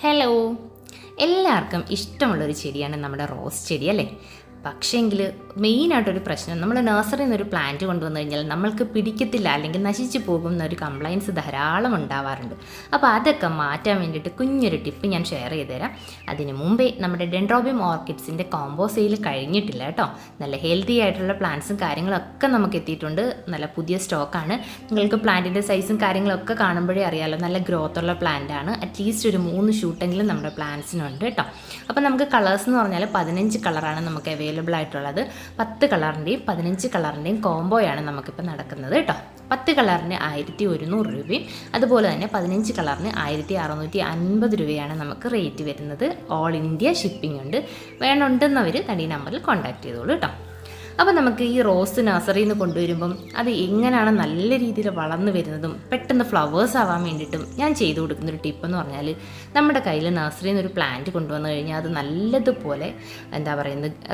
Hello, എല്ലാവർക്കും ഇഷ്ടമുള്ളൊരു ചെടിയാണ് നമ്മുടെ റോസ് ചെടി അല്ലേ? പക്ഷേങ്കിൽ മെയിനായിട്ടൊരു പ്രശ്നം, നമ്മൾ നഴ്സറിയിൽ നിന്നൊരു പ്ലാന്റ് കൊണ്ടുവന്നു കഴിഞ്ഞാൽ നമ്മൾക്ക് പിടിക്കത്തില്ല, അല്ലെങ്കിൽ നശിച്ചു പോകുന്ന ഒരു കംപ്ലയിൻസ് ധാരാളം ഉണ്ടാവാറുണ്ട്. അപ്പോൾ അതൊക്കെ മാറ്റാൻ വേണ്ടിയിട്ട് കുഞ്ഞൊരു ടിപ്പ് ഞാൻ ഷെയർ ചെയ്ത് തരാം. അതിന് മുമ്പേ നമ്മുടെ ഡെൻഡ്രോബിയം ഓർക്കിഡ്സിൻ്റെ കോംബോ സെയിൽ കഴിഞ്ഞിട്ടില്ല കേട്ടോ. നല്ല ഹെൽത്തി ആയിട്ടുള്ള പ്ലാന്റ്സും കാര്യങ്ങളൊക്കെ നമുക്ക് എത്തിയിട്ടുണ്ട്. നല്ല പുതിയ സ്റ്റോക്കാണ്. നിങ്ങൾക്ക് പ്ലാന്റിൻ്റെ സൈസും കാര്യങ്ങളൊക്കെ കാണുമ്പോഴേ അറിയാമല്ലോ, നല്ല ഗ്രോത്തുള്ള പ്ലാന്റാണ്. അറ്റ്ലീസ്റ്റ് ഒരു 3 ഷൂട്ടെങ്കിലും നമ്മുടെ പ്ലാന്റ്സിനുണ്ട് കേട്ടോ. അപ്പോൾ നമുക്ക് കളേഴ്സ് എന്ന് പറഞ്ഞാൽ 15 കളറാണ് നമുക്ക് അവൈലബിൾ ആയിട്ടുള്ളത്. 10 കളറിൻ്റെയും 15 കളറിൻ്റെയും കോംബോയാണ് നമുക്കിപ്പോൾ നടക്കുന്നത് കേട്ടോ. 10 കളറിന് 1100 രൂപയും അതുപോലെ തന്നെ 15 കളറിന് 1650 രൂപയാണ് നമുക്ക് റേറ്റ് വരുന്നത്. ഓൾ ഇന്ത്യ ഷിപ്പിംഗ് ഉണ്ട്. വേണമെന്നുണ്ടെന്നവർ തടി നമ്പറിൽ കോൺടാക്ട് ചെയ്തോളൂ കേട്ടോ. അപ്പോൾ നമുക്ക് ഈ റോസ് നഴ്സറിയിൽ നിന്ന് കൊണ്ടുവരുമ്പം അത് എങ്ങനെയാണ് നല്ല രീതിയിൽ വളർന്നു വരുന്നതും പെട്ടെന്ന് ഫ്ലവേഴ്സ് ആവാൻ വേണ്ടിയിട്ടും ഞാൻ ചെയ്തു കൊടുക്കുന്നൊരു ടിപ്പെന്ന് പറഞ്ഞാൽ, നമ്മുടെ കയ്യിൽ നഴ്സറിയിൽ നിന്ന് ഒരു പ്ലാന്റ് കൊണ്ടുവന്നു കഴിഞ്ഞാൽ അത് നല്ലതുപോലെ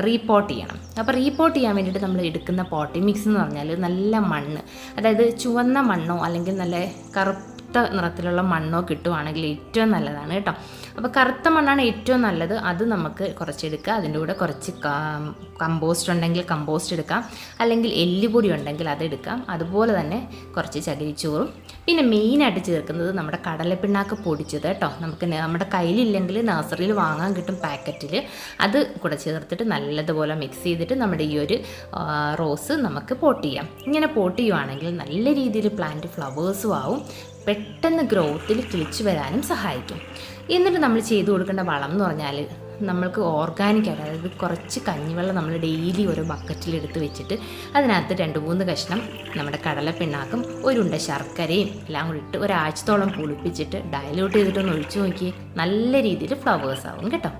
റീപോട്ട് ചെയ്യണം. അപ്പോൾ റീപോട്ട് ചെയ്യാൻ വേണ്ടിയിട്ട് നമ്മൾ എടുക്കുന്ന പോട്ടിംഗ് മിക്സ് എന്ന് പറഞ്ഞാൽ നല്ല മണ്ണ്, അതായത് ചുവന്ന മണ്ണോ അല്ലെങ്കിൽ നല്ല കറുത്ത നിറത്തിലുള്ള മണ്ണോ കിട്ടുവാണെങ്കിൽ ഏറ്റവും നല്ലതാണ് കേട്ടോ. അപ്പോൾ കറുത്ത മണ്ണാണ് ഏറ്റവും നല്ലത്. അത് നമുക്ക് കുറച്ചെടുക്കുക. അതിൻ്റെ കൂടെ കുറച്ച് കമ്പോസ്റ്റ് ഉണ്ടെങ്കിൽ കമ്പോസ്റ്റ് എടുക്കാം, അല്ലെങ്കിൽ എല്ലുപൊടി ഉണ്ടെങ്കിൽ അതെടുക്കാം. അതുപോലെ തന്നെ കുറച്ച് ചകിരിച്ചോറും, പിന്നെ മെയിനായിട്ട് ചേർക്കുന്നത് നമ്മുടെ കടലപ്പിണ്ണാക്ക് പൊടിച്ചത് കേട്ടോ. നമുക്ക് നമ്മുടെ കയ്യിലില്ലെങ്കിൽ നഴ്സറിയിൽ വാങ്ങാൻ കിട്ടും പാക്കറ്റിൽ. അത് കൂടെ ചേർത്തിട്ട് നല്ലതുപോലെ മിക്സ് ചെയ്തിട്ട് നമ്മുടെ ഈ ഒരു റോസ് നമുക്ക് പോട്ട് ചെയ്യാം. ഇങ്ങനെ പോട്ട് ചെയ്യുവാണെങ്കിൽ നല്ല രീതിയിൽ പ്ലാന്റ് ഫ്ലവേഴ്സും ആവും, പെട്ടെന്ന് ഗ്രോത്തിൽ കിളിച്ചു വരാനും സഹായിക്കും. എന്നിട്ട് നമ്മൾ ചെയ്തു കൊടുക്കേണ്ട വളം എന്ന് പറഞ്ഞാൽ, നമ്മൾക്ക് ഓർഗാനിക്കായിട്ട്, അതായത് കുറച്ച് കഞ്ഞിവെള്ളം നമ്മൾ ഡെയിലി ഒരു ബക്കറ്റിലെടുത്ത് വെച്ചിട്ട് അതിനകത്ത് 2-3 കഷ്ണം നമ്മുടെ കടലപ്പിണ്ണാക്കും ഒരുണ്ട ശർക്കരയും എല്ലാം കൂടി ഇട്ട് ഒരാഴ്ചത്തോളം പുളിപ്പിച്ചിട്ട് ഡയലൂട്ട് ചെയ്തിട്ടൊന്ന് ഒഴിച്ചു നോക്കി, നല്ല രീതിയിൽ ഫ്ലവേഴ്സ് ആവും കേട്ടോ.